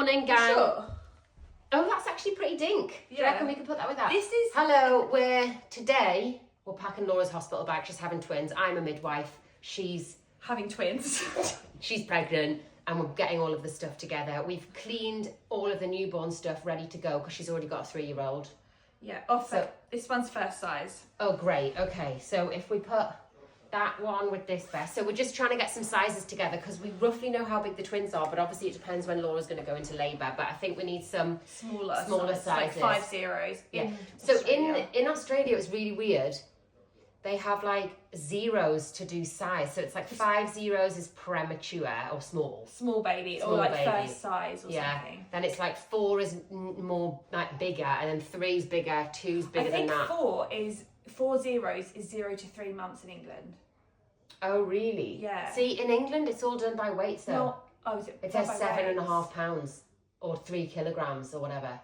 Morning, gang. Sure. Oh, that's actually pretty dink. Do you reckon we could put that with that? This is... Hello, today we're packing Laura's hospital bag. She's having twins. I'm a midwife. She's... having twins. She's pregnant and we're getting all of the stuff together. We've cleaned all of the newborn stuff ready to go because she's already got a 3-year-old. Yeah, this one's first size. Oh, great. Okay, so if we put that one with this vest. So we're just trying to get some sizes together because we roughly know how big the twins are, but obviously it depends when Laura's going to go into labour. But I think we need some smaller sizes. Like 5 zeros. Yeah. So in Australia, it's really weird. They have like zeros to do size. So it's like 5 zeros is premature or small. Small baby or like baby. First size or something. Then it's like 4 is more like bigger, and then 3 is bigger, 2's bigger than that. 4 zeros is 0 to 3 months in England. Oh really? Yeah. See, in England it's all done by weight, so it says 7.5 pounds or 3 kilograms or whatever.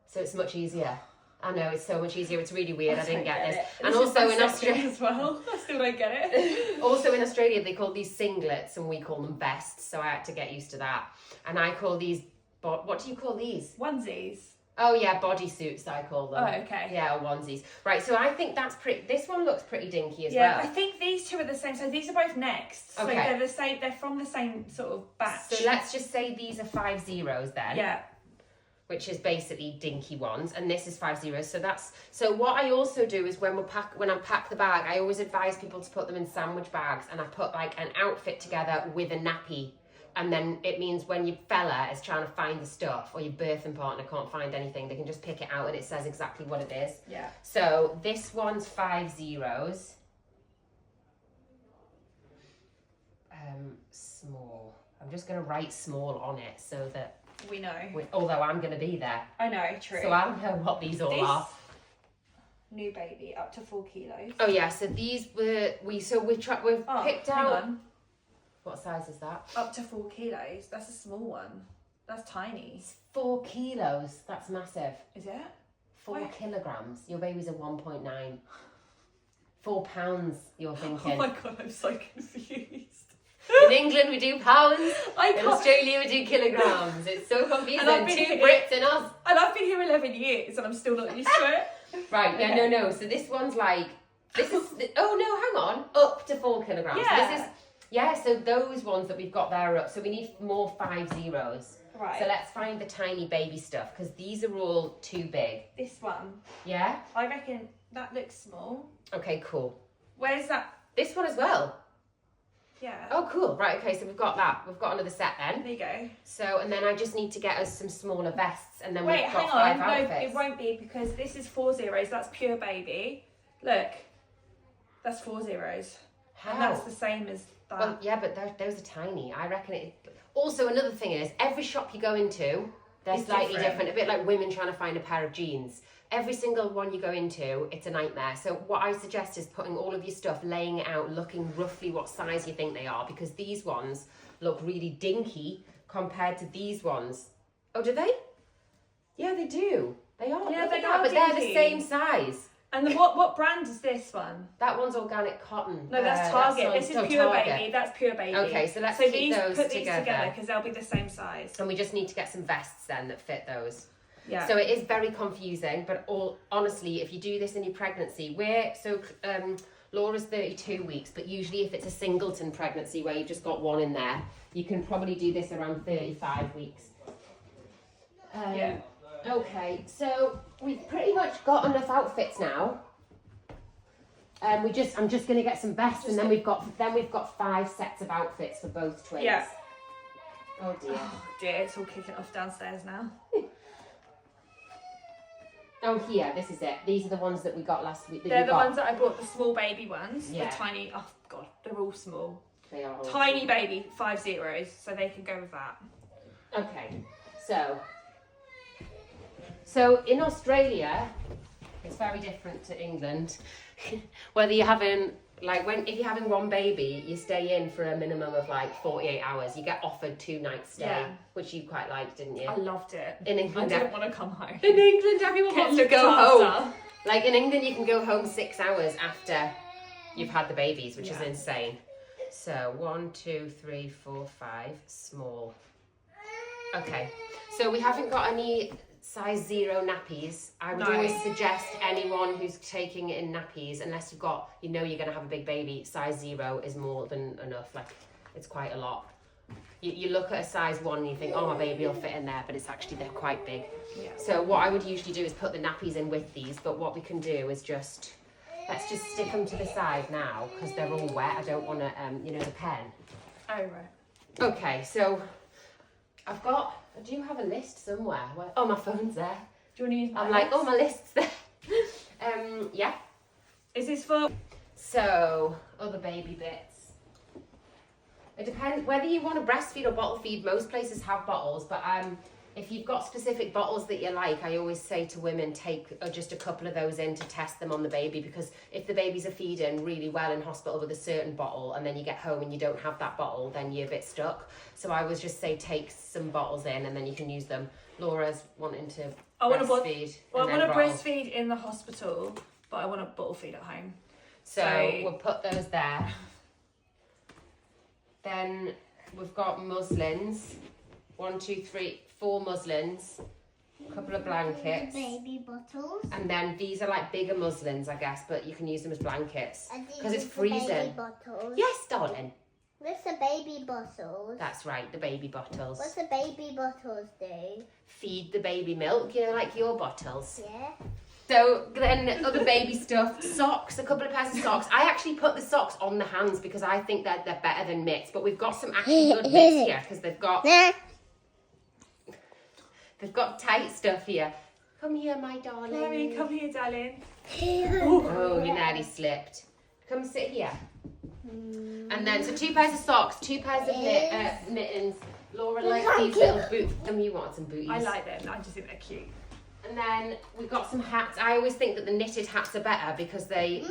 So it's much easier. I know, it's so much easier. It's really weird. I didn't get this. And also in Australia as well. I still don't get it. Also in Australia, they call these singlets and we call them vests. So I had to get used to that. And I call these, what do you call these? Onesies. Oh yeah, bodysuits I call them. Oh, okay. Yeah, or onesies. Right, so I think that's this one looks pretty dinky as well. Yeah, I think these two are the same. So these are both next. Okay. So they're the same. They're from the same sort of batch. So let's just say these are 5 zeros then. Yeah. Which is basically dinky ones, and this is 5 zeros. So what I also do is when I pack the bag, I always advise people to put them in sandwich bags, and I put like an outfit together with a nappy. And then it means when your fella is trying to find the stuff, or your birthing partner can't find anything, they can just pick it out and it says exactly what it is. Yeah. So this one's 5 zeros. Small. I'm just going to write small on it so that we know. Although I'm going to be there. I know, true. So I'll know what these all are. New baby, up to 4 kilos. Oh yeah, so these were, we've picked out. On. What size is that? Up to 4 kilos. That's a small one. That's tiny. 4 kilos. That's massive. Is it? 4 kilograms. Your baby's a 1.9. 4 pounds, you're thinking. Oh my God, I'm so confused. In England, we do pounds. In Australia, we do kilograms. It's so confusing. 2 Brits in us. And I've been here 11 years and I'm still not used to it. Right, yeah, okay. no. So this one's like, oh no, hang on. Up to 4 kilograms. Yeah. So those ones that we've got there are up. So we need more 5 zeros. Right. So let's find the tiny baby stuff because these are all too big. This one. Yeah? I reckon that looks small. Okay, cool. Where's that? This one as well. Yeah. Oh, cool. Right, okay, so we've got that. We've got another set then. There you go. So, and then I just need to get us some smaller vests and then we've got 5 outfits. No, it won't be because this is 4 zeros. That's pure baby. Look. That's 4 zeros. How? And that's the same as that. Well, yeah, but those are tiny. I reckon it... Also, another thing is, every shop you go into, they're slightly different. A bit like women trying to find a pair of jeans. Every single one you go into, it's a nightmare. So what I suggest is putting all of your stuff, laying it out, looking roughly what size you think they are, because these ones look really dinky compared to these ones. Oh, do they? Yeah, they do. They are. Yeah, they are. But dinky. they're the same size. And what brand is this one? That one's organic cotton. No, that's Target. This is pure baby. That's pure baby. Okay, so let's keep those put these together because they'll be the same size. And we just need to get some vests then that fit those. Yeah. So it is very confusing, but honestly, if you do this in your pregnancy, Laura's 32 weeks, but usually if it's a singleton pregnancy where you've just got one in there, you can probably do this around 35 weeks. Yeah. Okay, so we've pretty much got enough outfits now. I'm just going to get some vests, and then we've got 5 sets of outfits for both twins. Yeah. Oh dear. Oh dear, it's all kicking off downstairs now. Oh, here, this is it. These are the ones that we got last week. They're the ones that I bought, the small baby ones. Yeah. The tiny, oh God, they're all small. They are all tiny small. Baby, 5 zeros, so they can go with that. Okay, so in Australia, it's very different to England. Whether you're having, if you're having one baby, you stay in for a minimum of 48 hours. You get offered 2 nights stay, which you quite liked, didn't you? I loved it. In England, I didn't want to come home. In England, everyone wants to Gets go looked home. after. In England, you can go home 6 hours after you've had the babies, which is insane. So 1, 2, 3, 4, 5, small. Okay, so we haven't got any size 0 nappies. I would always suggest anyone who's taking it in nappies, unless you've got, you know you're going to have a big baby, size 0 is more than enough. Like, it's quite a lot. You look at a size 1 and you think, oh, my baby will fit in there, but it's actually, they're quite big. Yeah. So what I would usually do is put the nappies in with these, but what we can do is just, let's just stick them to the side now, because they're all wet. I don't want to, you know, the pen. Oh, right. Okay, so I do have a list somewhere. Oh, my phone's there. Do you want to use my I'm like, oh, my list's there. Yeah. Is this for... So, other baby bits. It depends whether you want to breastfeed or bottle feed. Most places have bottles, but if you've got specific bottles that you like, I always say to women, take just a couple of those in to test them on the baby, because if the babies are feeding really well in hospital with a certain bottle and then you get home and you don't have that bottle, then you're a bit stuck. So I always just say take some bottles in and then you can use them. Laura's wanting to breastfeed. I want to breastfeed in the hospital, but I want to bottle feed at home. So we'll put those there. Then we've got muslins. 1, 2, 3, 4 muslins. A couple of blankets. Baby bottles. And then these are like bigger muslins, I guess, but you can use them as blankets. Because it's The freezing. baby bottles. Yes, darling. What's the baby bottles? That's right, the baby bottles. What's the baby bottles do? Feed the baby milk, you know, like your bottles. Yeah. So then other baby stuff, socks, a couple of pairs of socks. I actually put the socks on the hands because I think that they're better than mitts, but we've got some actually good mitts here because they've got tight stuff here. Come here, my darling. Chloe, come here, darling. Oh, you nearly slipped. Come sit here. And then, so 2 pairs of socks, 2 pairs of mittens. Laura likes these little boots. You want some booties. I like them. I just think they're cute. And then we've got some hats. I always think that the knitted hats are better because they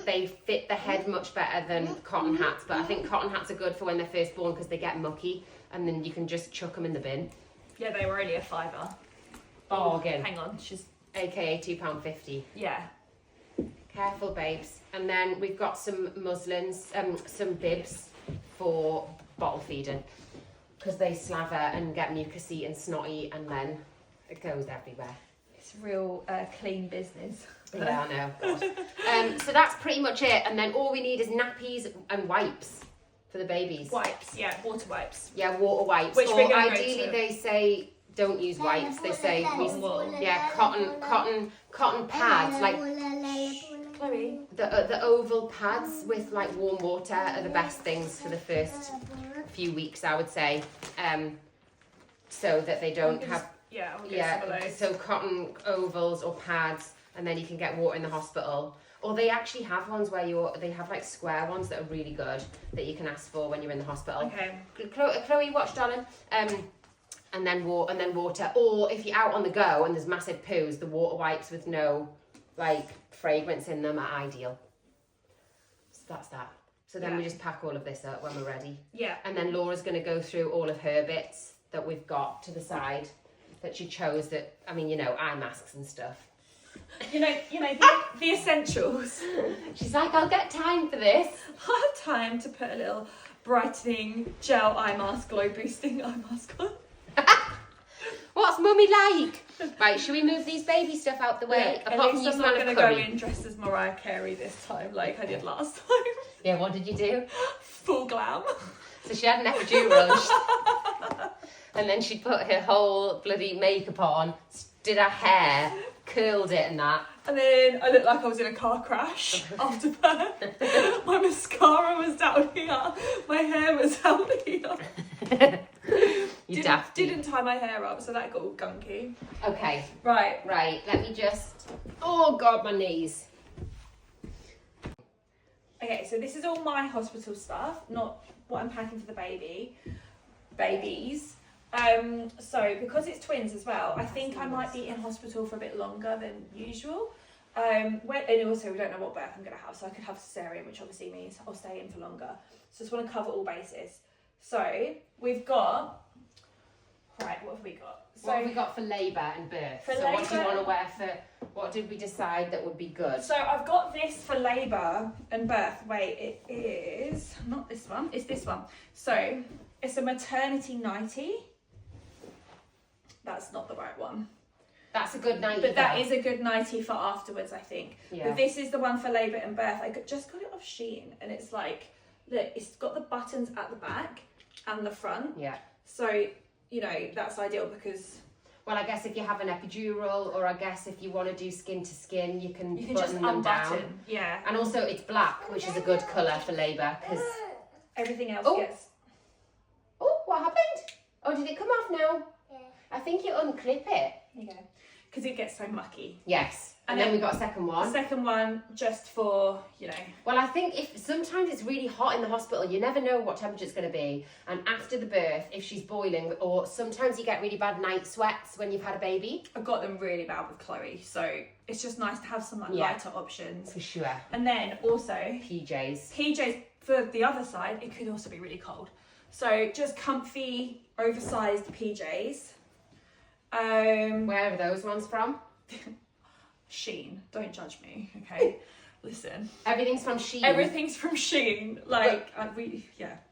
fit the head much better than cotton hats. But I think cotton hats are good for when they're first born because they get mucky and then you can just chuck them in the bin. Yeah, they were only $5. Bargain. Hang on, she's... AKA £2.50. Yeah. Careful, babes. And then we've got some muslins, some bibs for bottle feeding because they slaver and get mucousy and snotty and then it goes everywhere. It's real clean business. Yeah, I know. God. So that's pretty much it. And then all we need is nappies and wipes for the babies. Wipes, yeah, water wipes. Yeah, water wipes. Which we're gonna ideally go to. they say don't use wipes. They say cotton pads, like Chloe. the oval pads with like warm water are the best things for the first few weeks, I would say. So that they don't have. Yeah, I'll get some of those. So cotton ovals or pads, and then you can get water in the hospital. Or they actually have ones where they have like square ones that are really good that you can ask for when you're in the hospital. Okay. Chloe, watch, darling. And then water. Or if you're out on the go and there's massive poos, the water wipes with no like fragrance in them are ideal. So that's that. So then we just pack all of this up when we're ready. Yeah. And then Laura's going to go through all of her bits that we've got to the side that she chose that, I mean, you know, eye masks and stuff. You know the essentials. She's like, I'll get time for this. I have time to put a little brightening gel eye mask, glow boosting eye mask on. What's mummy like? Right, should we move these baby stuff out the way? Yeah, at least I'm not going to go in dressed as Mariah Carey this time like I did last time. Yeah, what did you do? Full glam. So she had an epidural. And then she put her whole bloody makeup on, did her hair, curled it and that. And then I looked like I was in a car crash after birth. My mascara was down here. My hair was down here. Didn't tie my hair up, so that got all gunky. Okay. Right. Let me just... Oh, God, my knees. Okay, so this is all my hospital stuff, not what I'm packing for the babies. So because it's twins as well, I think I might be in hospital for a bit longer than usual. And also we don't know what birth I'm going to have, so I could have cesarean, which obviously means I'll stay in for longer. So just want to cover all bases. So we've got, right, what have we got? So what have we got for labour and birth? What do you want to wear for, what did we decide that would be good? So I've got this for labour and birth. Wait, it is not this one, it's this one. So it's a maternity nightie. that's not the right one. That's a good nightie. But that is a good nightie for afterwards, I think. Yeah. But this is the one for labour and birth. I just got it off Shein, and it's like, look, it's got the buttons at the back and the front. Yeah. So, you know, that's ideal because... Well, I guess if you have an epidural, or I guess if you want to do skin to skin, you can just button them unbutton. down. Yeah. And also it's black, which is a good colour for labour, because... Everything else gets... Oh, what happened? Oh, did it come off now? Yeah. I think you unclip it. Yeah. Because it gets so mucky. Yes. And then we got a second The one. second one, just for, you know... Well, I think if sometimes it's really hot in the hospital, you never know what temperature it's going to be. And after the birth, if she's boiling, or sometimes you get really bad night sweats when you've had a baby. I got them really bad with Chloe, so it's just nice to have some like lighter options. For sure. And then also... PJs. For the other side, it could also be really cold. So just comfy, oversized PJs. Where are those ones from? Shein. Don't judge me, okay? Listen. Everything's from Shein. Everything's from Shein. Like,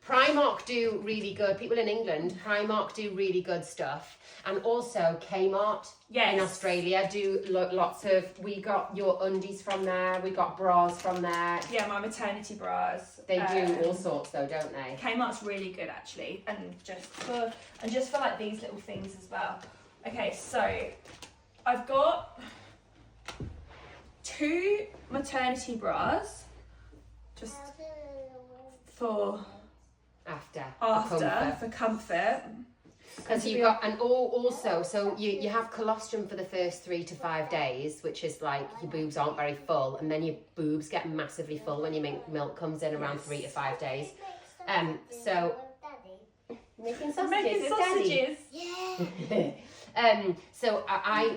Primark do really good. People in England, Primark do really good stuff. And also Kmart in Australia do lots of... We got your undies from there. We got bras from there. Yeah, my maternity bras. They do all sorts though, don't they? Kmart's really good actually. And just for like these little things as well. Okay, so I've got 2 maternity bras just for comfort. Because you've got, and also, so you have colostrum for the first 3 to 5 days, which is like your boobs aren't very full, and then your boobs get massively full when your milk comes in around 3 to 5 days. So making sausages. Yeah. So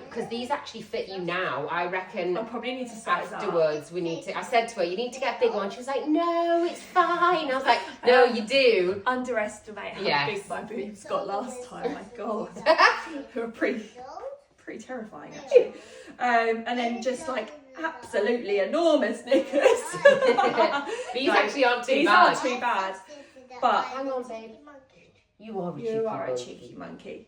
because these actually fit you now, I reckon. I probably need to size afterwards. We need to. I said to her, "You need to get a big one." She was like, "No, it's fine." I was like, "No, you do." Underestimate how big my boobs got last time. My God, they were pretty terrifying actually. And then just like absolutely enormous knickers. These actually aren't too bad. These aren't too bad. But hang on, babe. You are a cheeky monkey.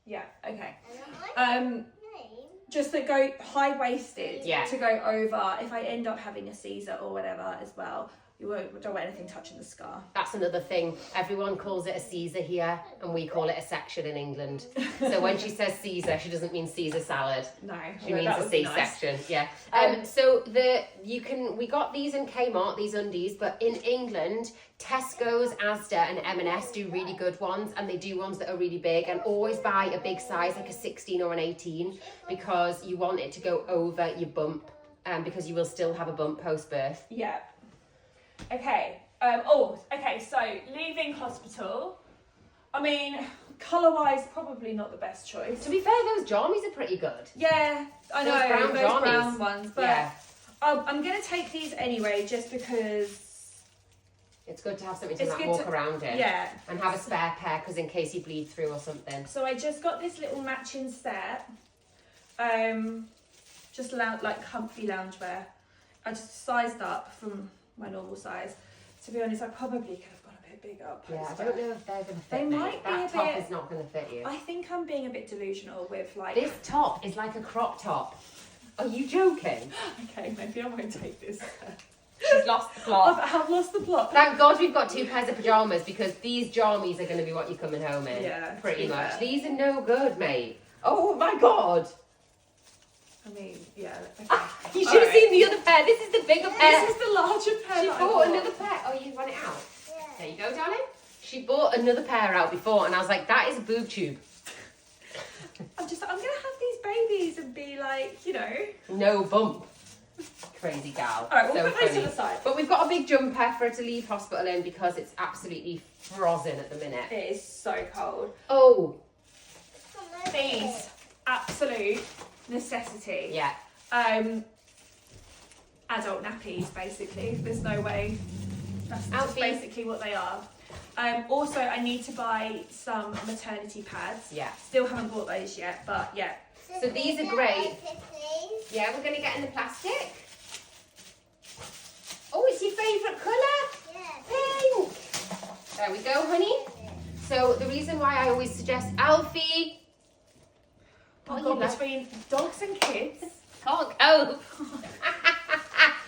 Yeah, okay. Just that go high-waisted to go over, if I end up having a Caesar or whatever as well, you don't want anything touching the scar. That's another thing. Everyone calls it a Caesar here, and we call it a section in England. So when she says Caesar, she doesn't mean Caesar salad. No, she means a C-section. Nice. Yeah. We got these in Kmart, these undies, but in England, Tesco's, Asda, and M&S do really good ones, and they do ones that are really big. And always buy a big size, like a 16 or an 18, because you want it to go over your bump, because you will still have a bump post-birth. Yeah. Okay. So leaving hospital. I mean, colour-wise, probably not the best choice. To be fair, those jammies are pretty good. Yeah, I know those brown ones, but yeah. I'm gonna take these anyway, just because it's good to have something to walk around in. Yeah, and have a spare pair, because in case you bleed through or something. So I just got this little matching set. Just like comfy loungewear. I just sized up from my normal size. To be honest, I probably could have gone a bit bigger. Yeah, I don't know if they're going to fit they me. Might that be top is not going to fit you. I think I'm being a bit delusional with like... This top is like a crop top. Are you joking? Okay, maybe I won't take this. She's lost the plot. I've lost the plot. Thank God we've got 2 pairs of pyjamas, because these jammies are going to be what you're coming home in. Yeah, pretty much. Fair. These are no good, mate. Oh my God. I mean, yeah. Okay. You should have seen the other pair. This is the bigger pair. This is the larger pair. She bought another pair. Oh, you want it out? Yeah. There you go, darling. She bought another pair out before, and I was like, that is a boob tube. I'm going to have these babies and be like, you know. No bump. Crazy gal. All right, we'll put those to the side. But we've got a big jumper for her to leave hospital in, because it's absolutely frozen at the minute. It is so cold. Oh. These, absolute necessity. Yeah. Adult nappies, basically. There's no way. That's basically what they are. Also, I need to buy some maternity pads. Yeah. Still haven't bought those yet, but yeah. So these are great. Yeah, we're going to get in the plastic. Oh, it's your favourite colour? Yeah. Pink. There we go, honey. So the reason why I always suggest Alfie. Oh God, between dogs and kids. Can't go.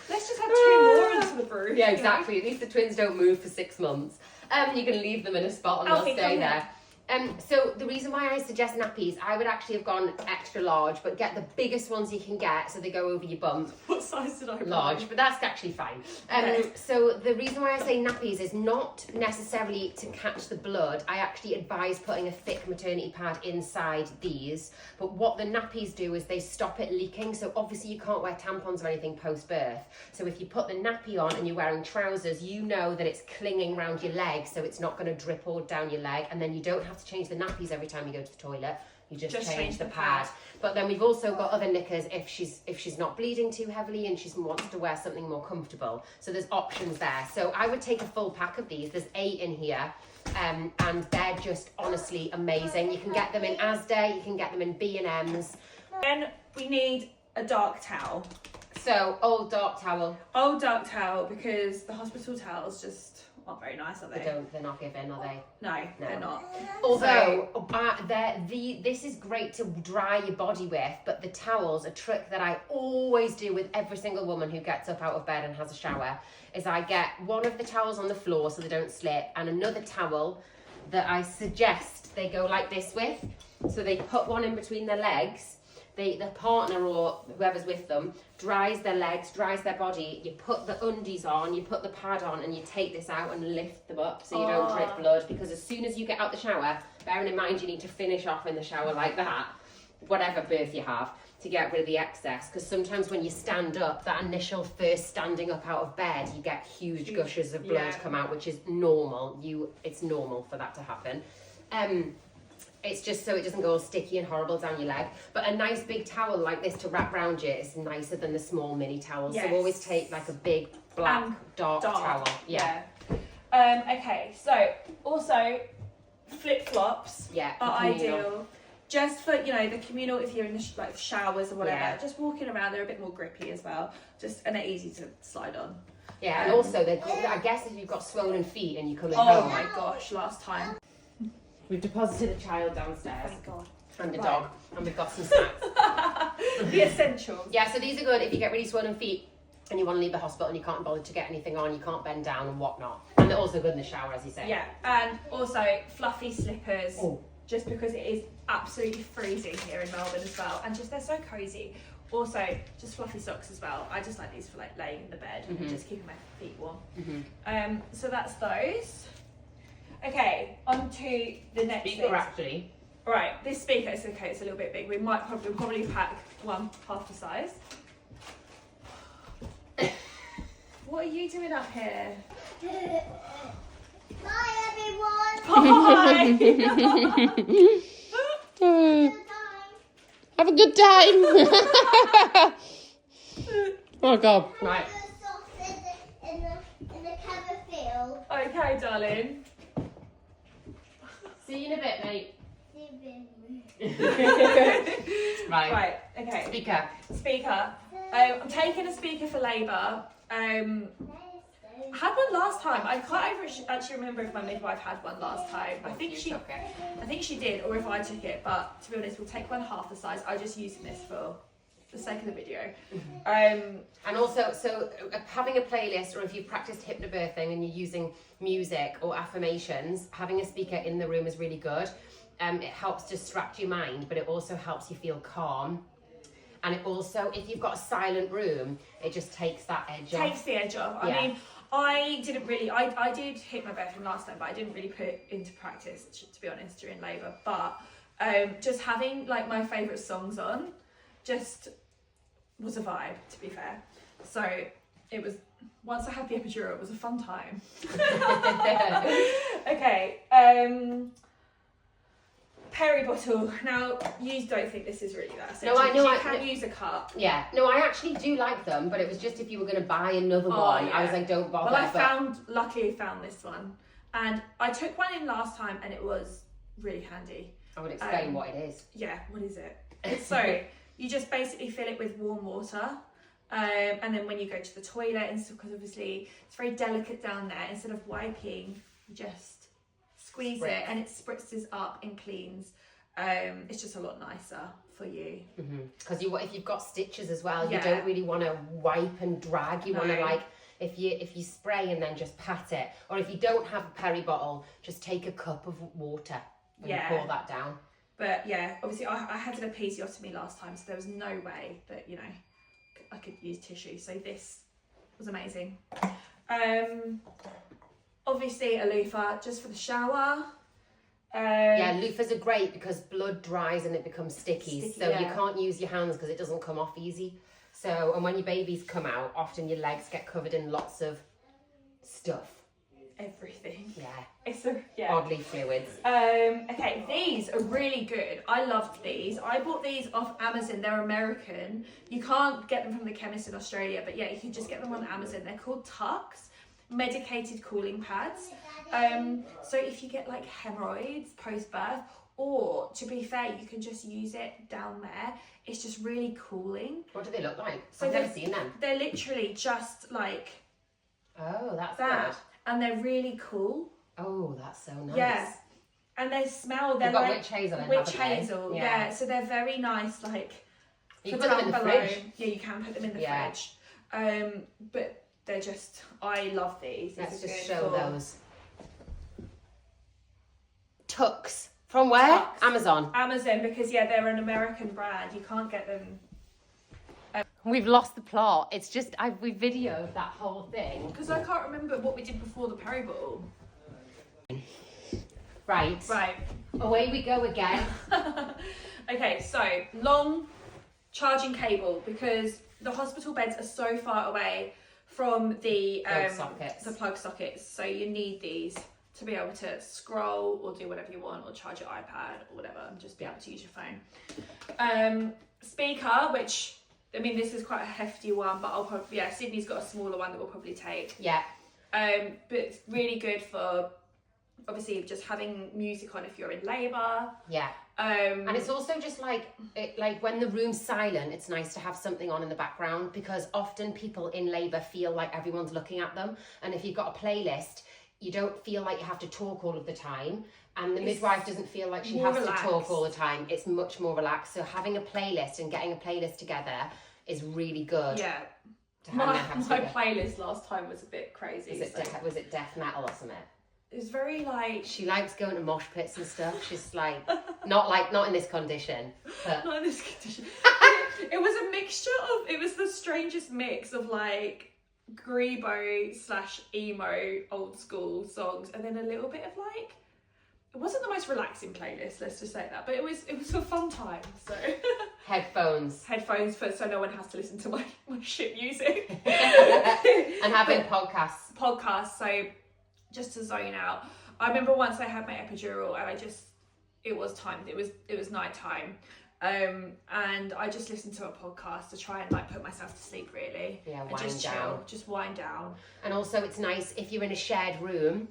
Let's just have 2 more into the brew. Yeah, exactly. At least the twins don't move for 6 months. You can leave them in a spot and Alfie, they'll stay there. So the reason why I suggest nappies, I would actually have gone extra large, but get the biggest ones you can get so they go over your bum. What size did I buy? Large, but that's actually fine. Okay. So the reason why I say nappies is not necessarily to catch the blood. I actually advise putting a thick maternity pad inside these, but what the nappies do is they stop it leaking. So obviously you can't wear tampons or anything post-birth. So if you put the nappy on and you're wearing trousers, you know that it's clinging around your leg, so it's not going to drip all down your leg, and then you don't have to change the nappies every time you go to the toilet. You just change the pad. But then we've also got other knickers if she's not bleeding too heavily and she wants to wear something more comfortable. So there's options there. So I would take a full pack of these. There's 8 in here, and they're just honestly amazing. You can get them in Asda, you can get them in B&M's. Then we need a dark towel. So old dark towel. Old dark towel, because the hospital towels just aren't very nice, are they? They're not given, are they? No, they're not. Although this is great to dry your body with, but the towels, a trick that I always do with every single woman who gets up out of bed and has a shower, is I get one of the towels on the floor so they don't slip, and another towel that I suggest they go like this with. So they put one in between their legs. The partner or whoever's with them dries their legs, dries their body. You put the undies on, you put the pad on, and you take this out and lift them up so you don't drip blood. Because as soon as you get out the shower, bearing in mind you need to finish off in the shower like that, whatever birth you have, to get rid of the excess. Because sometimes when you stand up, that initial first standing up out of bed, you get huge gushes of blood come out, which is normal. It's normal for that to happen. It's just so it doesn't go all sticky and horrible down your leg. But a nice big towel like this to wrap around you is nicer than the small mini towels. Yes. So always take like a big black dark towel. Yeah. Okay, so also flip-flops are ideal. Just for, the communal, if you're in the showers or whatever, just walking around, they're a bit more grippy as well. And they're easy to slide on. Yeah, and also, I guess if you've got swollen feet and you come in home. Oh my gosh, last time. We've deposited a child downstairs. Thank God. And a dog. And we've got some snacks. The essentials. Yeah, so these are good if you get really swollen feet and you want to leave the hospital and you can't bother to get anything on, you can't bend down and whatnot. And they're also good in the shower, as you say. Yeah, and also fluffy slippers. Just because it is absolutely freezing here in Melbourne as well. And just, they're so cosy. Also, just fluffy socks as well. I just like these for laying in the bed and just keeping my feet warm. So that's those. Okay, on to the next Speaker, thing. actually. Right, this speaker is okay, it's a little bit big. We'll probably pack one half the size. What are you doing up here? Bye, everyone. Bye! Have a good time. Oh, God. Right. In the cabin field. Okay, darling. See you in a bit, mate. Right. Right, okay. Speaker. I'm taking a speaker for labour. I had one last time. I can't actually remember if my midwife had one last time. I think she did, or if I took it. But to be honest, we'll take one half the size. I'm just using this for the sake of the video. And also, so having a playlist, or if you've practiced hypnobirthing and you're using music or affirmations, having a speaker in the room is really good. It helps distract your mind, but it also helps you feel calm. And it also, if you've got a silent room, it just takes that edge off. Takes the edge off. I mean, I didn't really, I did hypnobirthing last time, but I didn't really put it into practice, to be honest, during labour. But just having like my favourite songs on just was a vibe, to be fair. So it was, once I had the epidural, it was a fun time. Okay, Perry bottle. Now, you don't think this is really that essential. No, I know. You can use a cup. Yeah. No, I actually do like them, but it was just if you were going to buy another one, yeah. I was like, don't bother. Well, luckily found this one. And I took one in last time and it was really handy. I would explain what it is. Yeah, what is it? So, you just basically fill it with warm water. And then when you go to the toilet, because obviously it's very delicate down there, instead of wiping, you just squeeze it and it spritzes up and cleans. It's just a lot nicer for you. Because if you've got stitches as well, Yeah. you don't really want to wipe and drag. You want to, No. like, if you spray and then just pat it, or if you don't have a peri bottle, just take a cup of water and Yeah. pour that down. But yeah, obviously I had an episiotomy last time, so there was no way that, you know, I could use tissue. So this was amazing. Obviously a loofah just for the shower. Yeah, loofahs are great because blood dries and it becomes sticky, so yeah. you can't use your hands because it doesn't come off easy. So, and when your babies come out, often your legs get covered in lots of stuff. Everything. Yeah. It's a, Bodily fluids. Okay, these are really good. I loved these. I bought these off Amazon. They're American. You can't get them from the chemist in Australia, but yeah, you can just get them on Amazon. They're called Tucks, medicated cooling pads. So if you get like hemorrhoids post-birth, or to be fair, you can just use it down there. It's just really cooling. What do they look like? So I've never seen them. They're literally just like Oh, that's that. good. And they're really cool. Oh, that's so nice. Yeah. And they smell, they're They've got like witch hazel in, witch haven't they? hazel, yeah. So they're very nice, like You for can put them in the down below. fridge. Yeah, you can put them in the Yeah. fridge. But they're just, I love these. These Let's are just good show for- those. Tucks. From where? Tucks. Amazon. Amazon, because yeah, they're an American brand. You can't get them. We've lost the plot. It's just, we videoed that whole thing. Because I can't remember what we did before the peri bottle. Right. Right. Away we go again. Okay, so long charging cable, because the hospital beds are so far away from the plug sockets. So you need these to be able to scroll or do whatever you want, or charge your iPad or whatever, and just be able to use your phone. Speaker, which, I mean, this is quite a hefty one, but I'll probably, yeah, Sydney's got a smaller one that we'll probably take. Yeah. But it's really good for, obviously, just having music on if you're in labour. Yeah. And it's also just like when the room's silent, it's nice to have something on in the background, because often people in labour feel like everyone's looking at them. And if you've got a playlist, you don't feel like you have to talk all of the time. And the midwife doesn't feel like she has to talk all the time. It's much more relaxed. So having a playlist and getting a playlist together is really good. Yeah. To My together. playlist last time was a bit crazy. Was it death metal or something? It was very like... She likes going to mosh pits and stuff. She's like, not in this condition. But Not in this condition. It was a mixture of... It was the strangest mix of like Grebo / emo old school songs, and then a little bit of like... It wasn't the most relaxing playlist, let's just say that, but it was a fun time. So headphones so no one has to listen to my shit music. and having podcasts. So just to zone out. I remember once I had my epidural and it was time. It was night time. And I just listened to a podcast to try and like put myself to sleep, really. Yeah, and wind just down. chill, just wind down. And also it's nice if you're in a shared room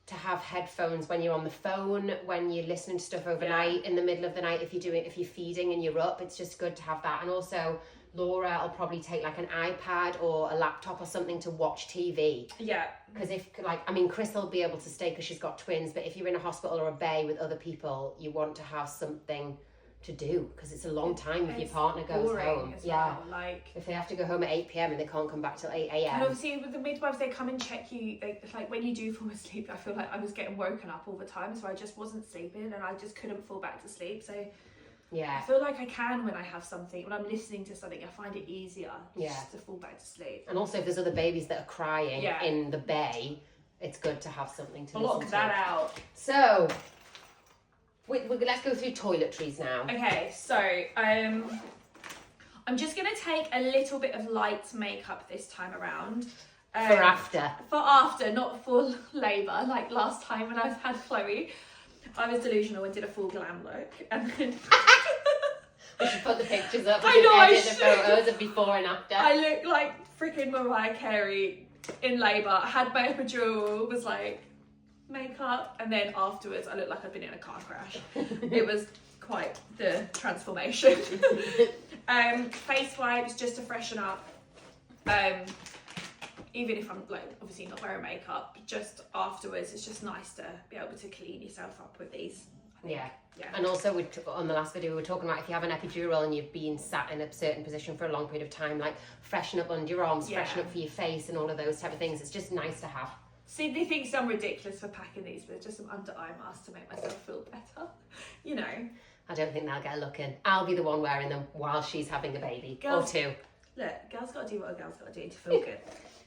to have headphones when you're on the phone, when you're listening to stuff overnight, in the middle of the night, if you're feeding and you're up, it's just good to have that. And also Laura will probably take like an iPad or a laptop or something to watch TV. Yeah. Because Chris will be able to stay because she's got twins, but if you're in a hospital or a bay with other people, you want to have something to do, because it's a long time if your partner goes home. Well. Like, if they have to go home at 8 p.m. and they can't come back till 8 a.m. And obviously with the midwives, they come and check you. Like when you do fall asleep, I feel like I was getting woken up all the time, so I just wasn't sleeping and I just couldn't fall back to sleep. So yeah, I feel like I can when I have something, when I'm listening to something, I find it easier just to fall back to sleep. And also if there's other babies that are crying in the bay, it's good to have something to listen to. Block that out. So let's go through toiletries now. Okay, so I'm just going to take a little bit of light makeup this time around. For after. For after, not for labour. Like last time when I had Chloe, I was delusional and did a full glam look. And then... We should put the pictures up. I know, I edit the should. photos of before and after. I look like freaking Mariah Carey in labour. I had my epidural, was like makeup, and then afterwards I looked like I'd been in a car crash. It was quite the transformation. Face wipes just to freshen up. even if I'm like obviously not wearing makeup, just afterwards it's just nice to be able to clean yourself up with these. Yeah. Yeah. And also on the last video we were talking about if you have an epidural and you've been sat in a certain position for a long period of time, like freshen up under your arms, freshen up for your face and all of those type of things. It's just nice to have. Sydney thinks I'm ridiculous for packing these, but just some under eye masks to make myself feel better. You know. I don't think they'll get a look in. I'll be the one wearing them while she's having a baby. Girls, or two. Look, girls got to do what a girl's got to do to feel good.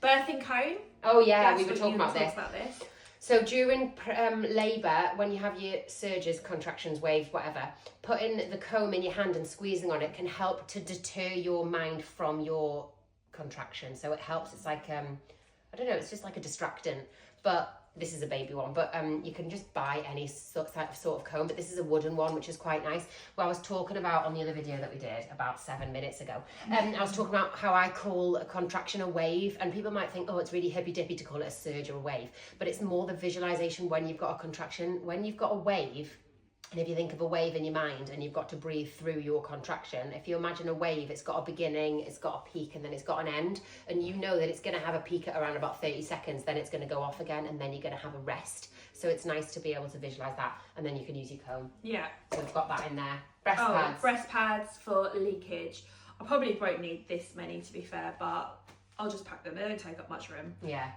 Birthing cone. Oh yeah, That's we were talking about this. So during labour, when you have your surges, contractions, waves, whatever, putting the comb in your hand and squeezing on it can help to deter your mind from your contraction. So it helps. It's like, I don't know, it's just like a distractant. But this is a baby one, but you can just buy any sort of comb, but this is a wooden one, which is quite nice. Well, I was talking about on the other video that we did about 7 minutes ago, I was talking about how I call a contraction a wave, and people might think, oh, it's really hippy-dippy to call it a surge or a wave, but it's more the visualization when you've got a contraction. When you've got a wave, and if you think of a wave in your mind and you've got to breathe through your contraction, if you imagine a wave, it's got a beginning, it's got a peak, and then it's got an end. And you know that it's going to have a peak at around about 30 seconds, then it's going to go off again, and then you're going to have a rest. So it's nice to be able to visualise that. And then you can use your comb. Yeah. So we've got that in there. Breast pads. Breast pads for leakage. I probably won't need this many, to be fair, but I'll just pack them. They don't take up much room. Yeah.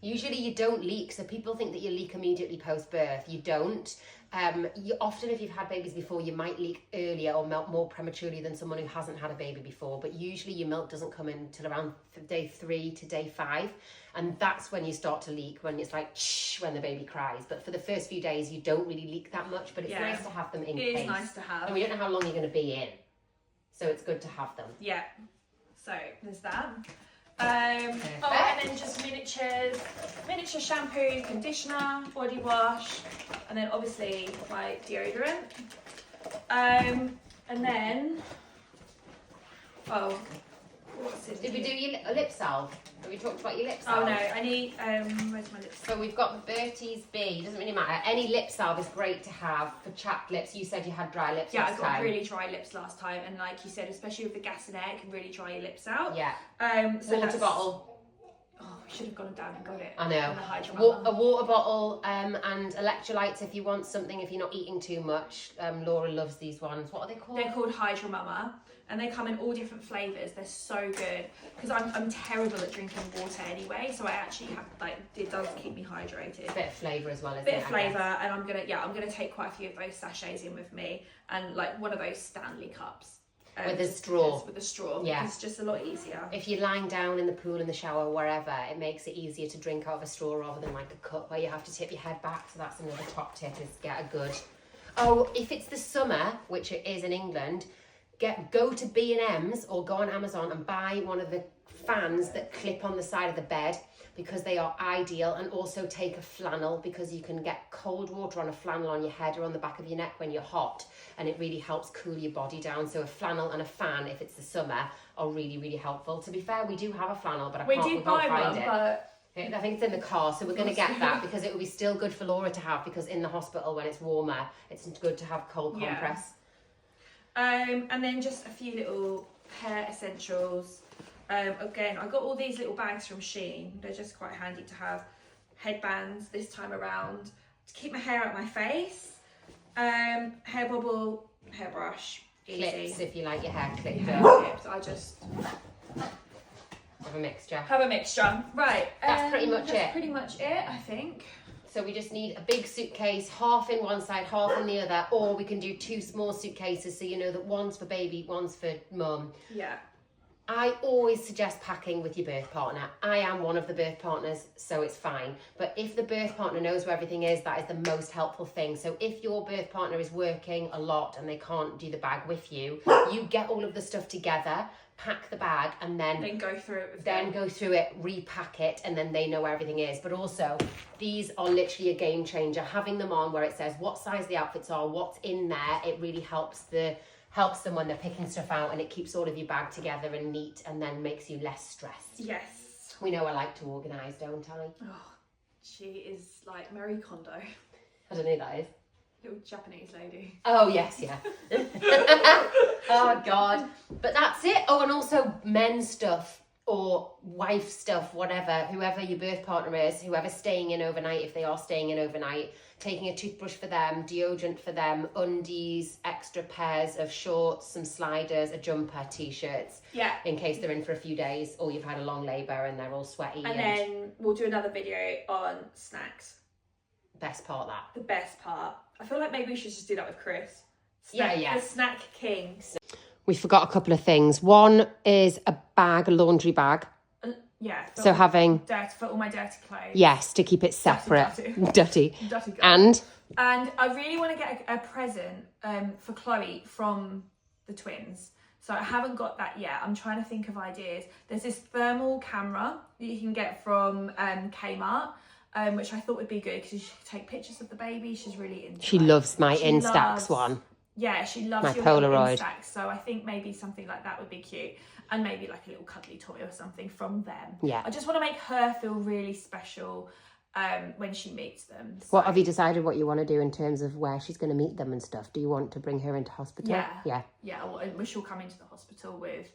Usually you don't leak. So people think that you leak immediately post-birth. You don't. You often, if you've had babies before, you might leak earlier or milk more prematurely than someone who hasn't had a baby before. But usually your milk doesn't come in until around day 3 to day 5. And that's when you start to leak, when it's like, shh, when the baby cries. But for the first few days, you don't really leak that much. But it's nice to have them in case. It is nice to have. And we don't know how long you're going to be in. So it's good to have them. Yeah. So there's that. And then just miniature shampoo, conditioner, body wash, and then obviously my deodorant. And then, what's it? Did we do your Lipsalve? Have we talked about your Lipsalve? Oh no, I need, where's my lipstick? So we've got Bertie's B, doesn't really matter. Any Lipsalve is great to have for chapped lips. You said you had dry lips last time. Yeah, I got really dry lips last time, and like you said, especially with the gas in there, it can really dry your lips out. Yeah. So water bottle. Oh, we should have gone down and got it. I know. A water bottle and electrolytes if you want something, if you're not eating too much. Laura loves these ones. What are they called? They're called Hydra Mama, and they come in all different flavours. They're so good because I'm terrible at drinking water anyway, so I actually have, like, it does keep me hydrated. A bit of flavour as well, isn't it? Bit of flavour, and I'm gonna take quite a few of those sachets in with me, and like one of those Stanley cups. With a straw. With a straw. Yeah. It's just a lot easier. If you're lying down in the pool, in the shower, wherever, it makes it easier to drink out of a straw rather than like a cup where you have to tip your head back. So that's another top tip, is get a good... Oh, if it's the summer, which it is in England, go to B&M's or go on Amazon and buy one of the fans that clip on the side of the bed, because they are ideal. And also take a flannel, because you can get cold water on a flannel on your head or on the back of your neck when you're hot, and it really helps cool your body down. So a flannel and a fan, if it's the summer, are really, really helpful. To be fair, we do have a flannel, but we can't find it. But I think it's in the car, so we're going to get that, because it would be still good for Laura to have, because in the hospital when it's warmer, it's good to have cold compress. And then just a few little hair essentials. Again, I got all these little bags from Shein. They're just quite handy to have. Headbands this time around to keep my hair out of my face. Hair bobble, hairbrush, easy. Clips if you like your hair clipped. Clips. I just have a mixture. Right. That's pretty much it. That's pretty much it, I think. So we just need a big suitcase, half in one side, half in the other, or we can do 2 small suitcases, so you know that one's for baby, one's for mum. Yeah. I always suggest packing with your birth partner. I am one of the birth partners, so it's fine. But if the birth partner knows where everything is, that is the most helpful thing. So if your birth partner is working a lot and they can't do the bag with you, you get all of the stuff together, pack the bag, and then go through it. Go through it, repack it, and then they know where everything is. But also, these are literally a game changer. Having them on where it says what size the outfits are, what's in there, it really helps them when they're picking stuff out, and it keeps all of your bag together and neat, and then makes you less stressed. Yes. We know I like to organise, don't I? Oh, she is like Marie Kondo. I don't know who that is. Little Japanese lady. Oh, yes, yeah. Oh, God. But that's it. Oh, and also men's stuff. or wife stuff, whatever, whoever your birth partner is, whoever's staying in overnight, if they are staying in overnight, taking a toothbrush for them, deodorant for them, undies, extra pairs of shorts, some sliders, a jumper, t-shirts, in case they're in for a few days, or you've had a long labour and they're all sweaty. And then we'll do another video on snacks. Best part, that. The best part. I feel like maybe we should just do that with Chris. Yeah. The snack king. We forgot a couple of things. One is a bag, a laundry bag. Yeah. So having... for all my dirty clothes. Yes, to keep it separate. Dirty. And I really want to get a present for Chloe from the twins. So I haven't got that yet. I'm trying to think of ideas. There's this thermal camera that you can get from Kmart. Which I thought would be good because you can take pictures of the baby. She's really into she loves my Instax one. Yeah, she loves my your Polaroid. Instax. So I think maybe something like that would be cute. And maybe like a little cuddly toy or something from them. Yeah. I just want to make her feel really special when she meets them. So. What have you decided what you want to do in terms of where she's going to meet them and stuff? Do you want to bring her into hospital? Yeah. Well, she'll come into the hospital with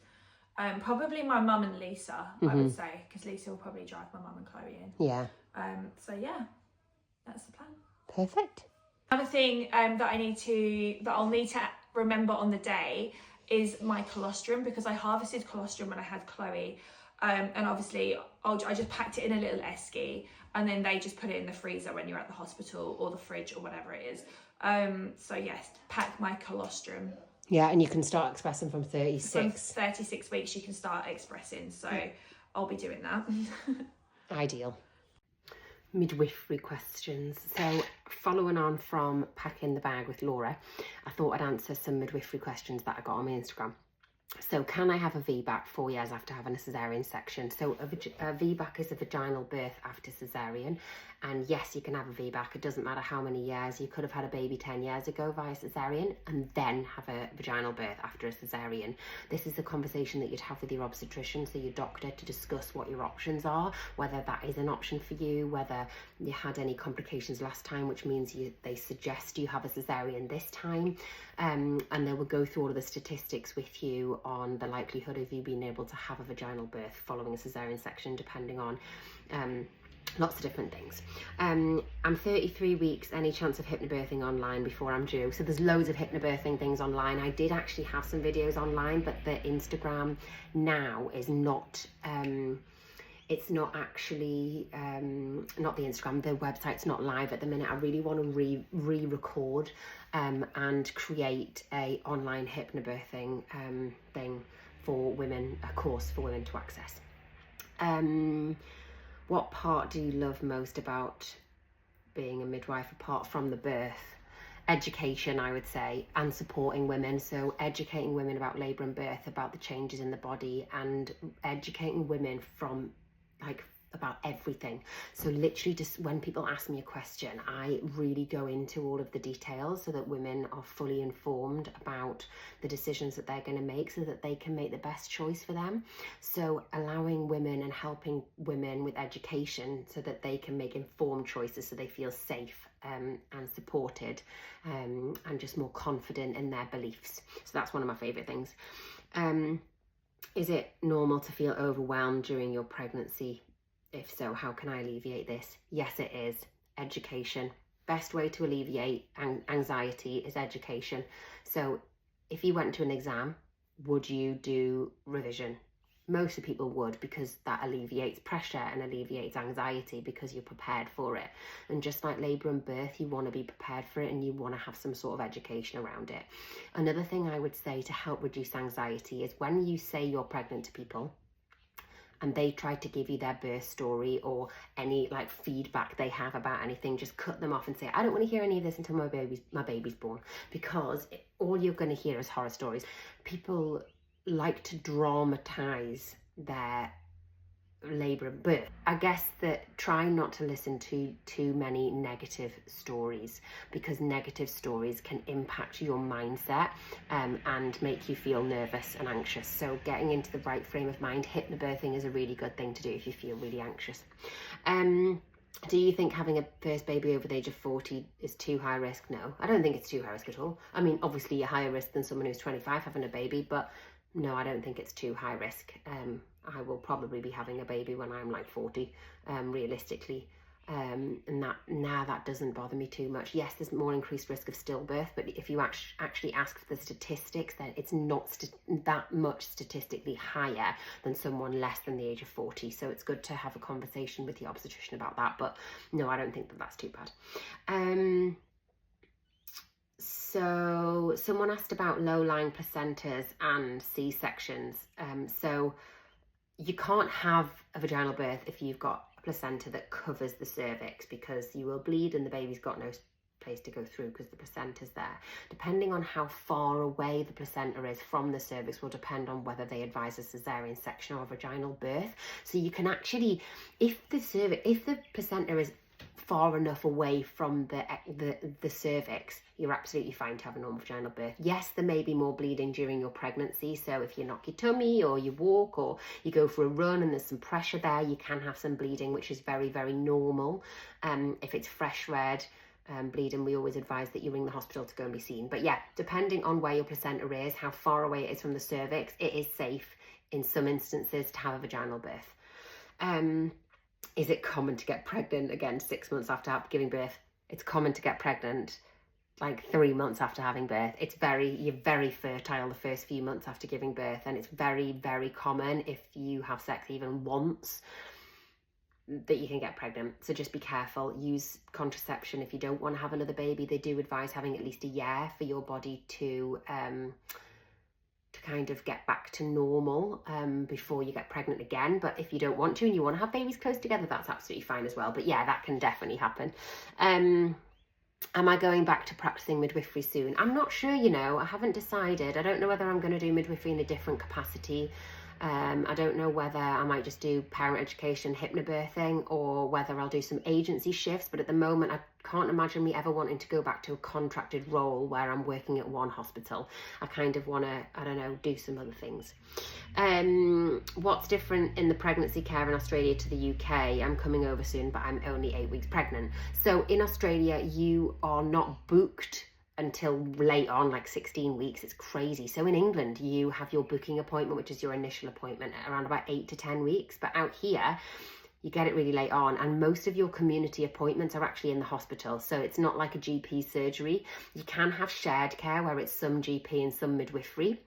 probably my mum and Lisa, I would say, because Lisa will probably drive my mum and Chloe in. Yeah. So yeah, that's the plan. Perfect. Another thing that I'll need to remember on the day is my colostrum, because I harvested colostrum when I had Chloe, and obviously I just packed it in a little esky, and then they just put it in the freezer when you're at the hospital or the fridge or whatever it is. So yes, pack my colostrum. Yeah, and you can start expressing from 36. From 36 weeks you can start expressing, so I'll be doing that. Ideal. Midwifery questions. So following on from packing the bag with Laura, I thought I'd answer some midwifery questions that I got on my Instagram. So can I have a VBAC 4 years after having a caesarean section? So a VBAC is a vaginal birth after caesarean, and yes, you can have a VBAC. It doesn't matter how many years. You could have had a baby 10 years ago via caesarean and then have a vaginal birth after a caesarean. This is the conversation that you'd have with your obstetrician, so your doctor, to discuss what your options are, whether that is an option for you, whether you had any complications last time, which means they suggest you have a caesarean this time, and they will go through all of the statistics with you on the likelihood of you being able to have a vaginal birth following a caesarean section, depending on lots of different things. I'm 33 weeks, any chance of hypnobirthing online before I'm due? So there's loads of hypnobirthing things online. I did actually have some videos online, but the Instagram now is not it's not actually not the Instagram, the website's not live at the minute. I really want to re-record and create a online hypnobirthing thing for women, a course for women to access. What part do you love most about being a midwife apart from the birth? Education, I would say, and supporting women. So educating women about labour and birth, about the changes in the body, and educating women from about everything. So literally, just when people ask me a question, I really go into all of the details so that women are fully informed about the decisions that they're going to make, so that they can make the best choice for them. So allowing women and helping women with education so that they can make informed choices, so they feel safe and supported, and just more confident in their beliefs. So that's one of my favourite things. Is it normal to feel overwhelmed during your pregnancy? If so, how can I alleviate this? Yes, it is. Education. Best way to alleviate anxiety is education. So if you went to an exam, would you do revision? Most of people would, because that alleviates pressure and alleviates anxiety because you're prepared for it. And just like labour and birth, you want to be prepared for it and you want to have some sort of education around it. Another thing I would say to help reduce anxiety is when you say you're pregnant to people and they try to give you their birth story or any feedback they have about anything, just cut them off and say, I don't want to hear any of this until my baby's born, because all you're going to hear is horror stories. People like to dramatise their labour and birth. I guess that try not to listen to too many negative stories, because negative stories can impact your mindset and make you feel nervous and anxious. So getting into the right frame of mind, hypnobirthing is a really good thing to do if you feel really anxious. Do you think having a first baby over the age of 40 is too high risk? No, I don't think it's too high risk at all. I mean, obviously you're higher risk than someone who's 25 having a baby, but no, I don't think it's too high risk. I will probably be having a baby when I'm like 40, realistically. And that doesn't bother me too much. Yes, there's more increased risk of stillbirth, but if you actually ask for the statistics, then it's not that much statistically higher than someone less than the age of 40. So it's good to have a conversation with the obstetrician about that. But no, I don't think that that's too bad. So someone asked about low-lying placentas and C-sections. So you can't have a vaginal birth if you've got a placenta that covers the cervix, because you will bleed and the baby's got no place to go through because the placenta's there. Depending on how far away the placenta is from the cervix will depend on whether they advise a cesarean section or a vaginal birth. So you can actually, if the placenta is far enough away from the cervix, you're absolutely fine to have a normal vaginal birth. Yes, there may be more bleeding during your pregnancy, so if you knock your tummy or you walk or you go for a run and there's some pressure there, you can have some bleeding, which is very, very normal. If it's fresh red bleeding, we always advise that you ring the hospital to go and be seen. But yeah, depending on where your placenta is, how far away it is from the cervix, it is safe in some instances to have a vaginal birth. Is it common to get pregnant again 6 months after giving birth? It's common to get pregnant like 3 months after having birth. You're very fertile the first few months after giving birth, and it's very, very common if you have sex even once that you can get pregnant. So just be careful. Use contraception if you don't want to have another baby. They do advise having at least a year for your body to kind of get back to normal before you get pregnant again. But if you don't want to and you want to have babies close together, that's absolutely fine as well. But yeah, that can definitely happen. Am I going back to practicing midwifery soon? I'm not sure, I haven't decided. I don't know whether I'm going to do midwifery in a different capacity. I don't know whether I might just do parent education, hypnobirthing, or whether I'll do some agency shifts. But at the moment, I can't imagine me ever wanting to go back to a contracted role where I'm working at one hospital. I kind of want to, do some other things. What's different in the pregnancy care in Australia to the UK? I'm coming over soon, but I'm only 8 weeks pregnant. So in Australia, you are not booked until late on, like 16 weeks. It's crazy. So in England, you have your booking appointment, which is your initial appointment, at around about 8 to 10 weeks. But out here, you get it really late on, and most of your community appointments are actually in the hospital. So it's not like a GP surgery. You can have shared care where it's some GP and some midwifery.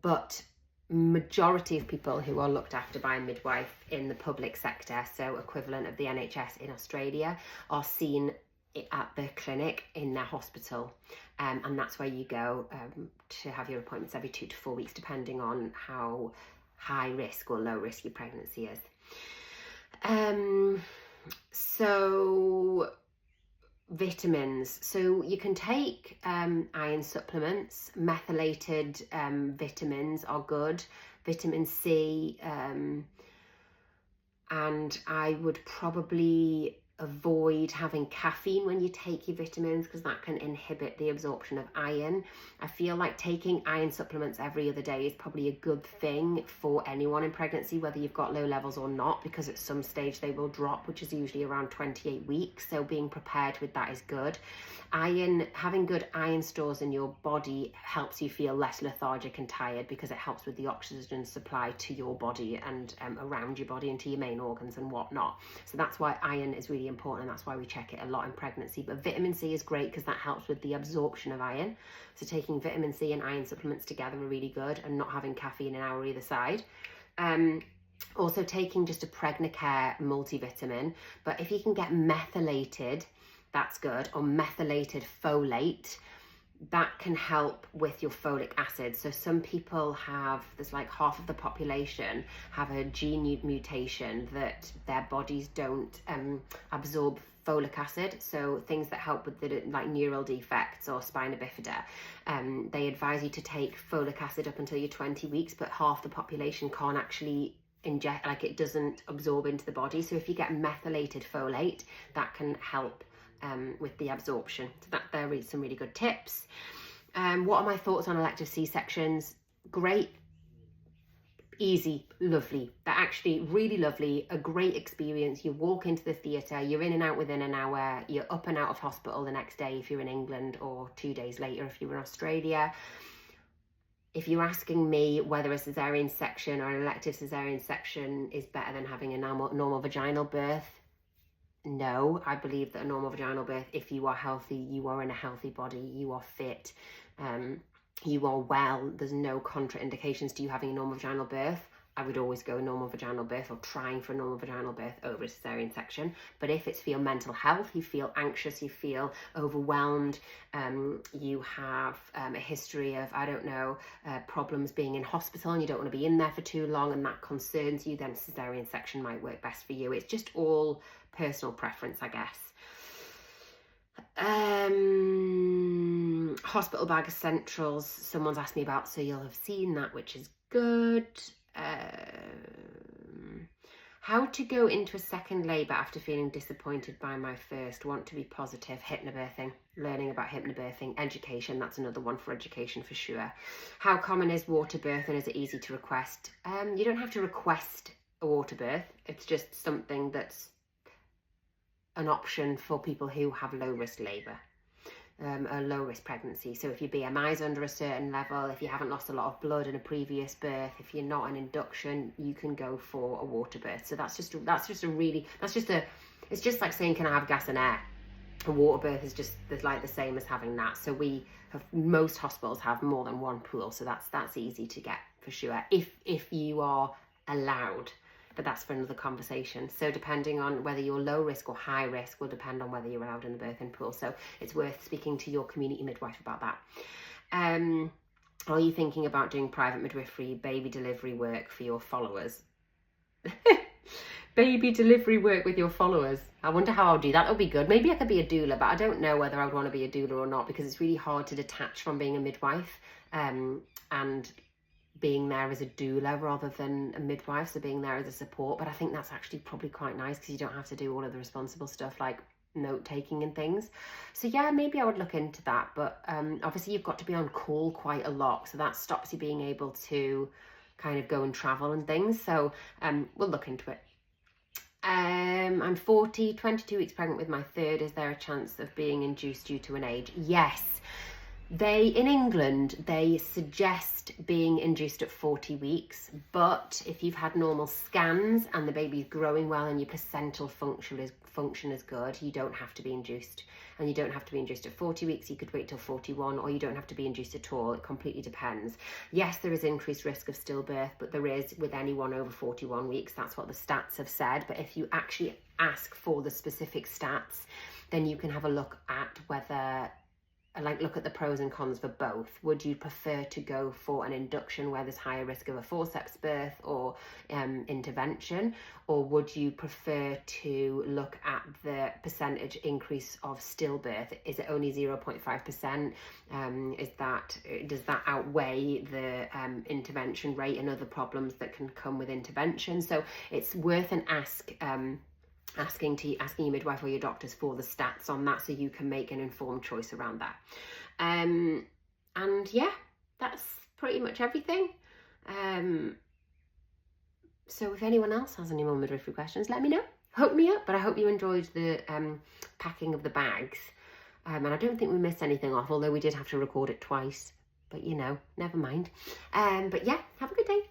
But majority of people who are looked after by a midwife in the public sector, so equivalent of the NHS in Australia, are seen at the clinic in their hospital, and that's where you go to have your appointments every 2 to 4 weeks, depending on how high risk or low risk your pregnancy is. So vitamins, so you can take iron supplements. Methylated vitamins are good, vitamin C, and I would probably avoid having caffeine when you take your vitamins, because that can inhibit the absorption of iron. I feel like taking iron supplements every other day is probably a good thing for anyone in pregnancy, whether you've got low levels or not, because at some stage they will drop, which is usually around 28 weeks. So being prepared with that is good. Having good iron stores in your body helps you feel less lethargic and tired, because it helps with the oxygen supply to your body and around your body and to your main organs and whatnot. So that's why iron is really important, and that's why we check it a lot in pregnancy. But vitamin C is great because that helps with the absorption of iron. So taking vitamin C and iron supplements together are really good, and not having caffeine an hour either side. Also taking just a Pregnacare multivitamin, but if you can get methylated, that's good, or methylated folate, that can help with your folic acid. So some people there's like half of the population have a gene mutation that their bodies don't absorb folic acid. So things that help with like neural defects or spina bifida, they advise you to take folic acid up until you're 20 weeks, but half the population can't actually inject, like it doesn't absorb into the body. So if you get methylated folate, that can help with the absorption. So there are some really good tips. What are my thoughts on elective C-sections? Great, easy, lovely. They're actually really lovely, a great experience. You walk into the theatre, you're in and out within an hour, you're up and out of hospital the next day if you're in England, or 2 days later if you're in Australia. if you're asking me whether a cesarean section or an elective cesarean section is better than having a normal vaginal birth, no. I believe that a normal vaginal birth, if you are healthy, you are in a healthy body, you are fit, you are well, there's no contraindications to you having a normal vaginal birth, I would always go a normal vaginal birth or trying for a normal vaginal birth over a cesarean section. But if it's for your mental health, you feel anxious, you feel overwhelmed, you have a history of, I don't know, problems being in hospital and you don't want to be in there for too long and that concerns you, then cesarean section might work best for you. It's just all personal preference, I guess. Hospital bag essentials, someone's asked me about, so you'll have seen that, which is good. How to go into a second labour after feeling disappointed by my first, want to be positive, hypnobirthing, learning about hypnobirthing, education, that's another one for education for sure. How common is water birth and is it easy to request? You don't have to request a water birth, it's just something that's an option for people who have low risk labour. A low risk pregnancy. So if your BMI is under a certain level, if you haven't lost a lot of blood in a previous birth, if you're not an induction, you can go for a water birth. So it's just like saying, can I have gas and air? A water birth is just like the same as having that. So most hospitals have more than one pool, so that's easy to get for sure if you are allowed. But that's for another conversation. So depending on whether you're low risk or high risk will depend on whether you're allowed in the birthing pool. So it's worth speaking to your community midwife about that. Are you thinking about doing private midwifery, baby delivery work for your followers? Baby delivery work with your followers. I wonder how I'll do that. It'll be good. Maybe I could be a doula, but I don't know whether I would want to be a doula or not because it's really hard to detach from being a midwife and being there as a doula rather than a midwife, so being there as a support. But I think that's actually probably quite nice because you don't have to do all of the responsible stuff like note taking and things. So yeah, maybe I would look into that, but obviously you've got to be on call quite a lot, so that stops you being able to kind of go and travel and things. So we'll look into it. I'm 40, 22 weeks pregnant with my third. Is there a chance of being induced due to an age? Yes. In England, they suggest being induced at 40 weeks, but if you've had normal scans and the baby's growing well and your placental function is good, you don't have to be induced. And you don't have to be induced at 40 weeks, you could wait till 41, or you don't have to be induced at all. It completely depends. Yes, there is increased risk of stillbirth, but there is with anyone over 41 weeks. That's what the stats have said. But if you actually ask for the specific stats, then you can have a look at whether, look at the pros and cons for both. Would you prefer to go for an induction where there's higher risk of a forceps birth or intervention, or would you prefer to look at the percentage increase of stillbirth? Is it only 0.5%? Does that outweigh the intervention rate and other problems that can come with intervention? So it's worth an ask. Asking your midwife or your doctors for the stats on that so you can make an informed choice around that. And yeah, that's pretty much everything. So if anyone else has any more midwifery questions, let me know. Hook me up. But I hope you enjoyed the packing of the bags. And I don't think we missed anything off, although we did have to record it twice. But you know, never mind. But yeah, have a good day.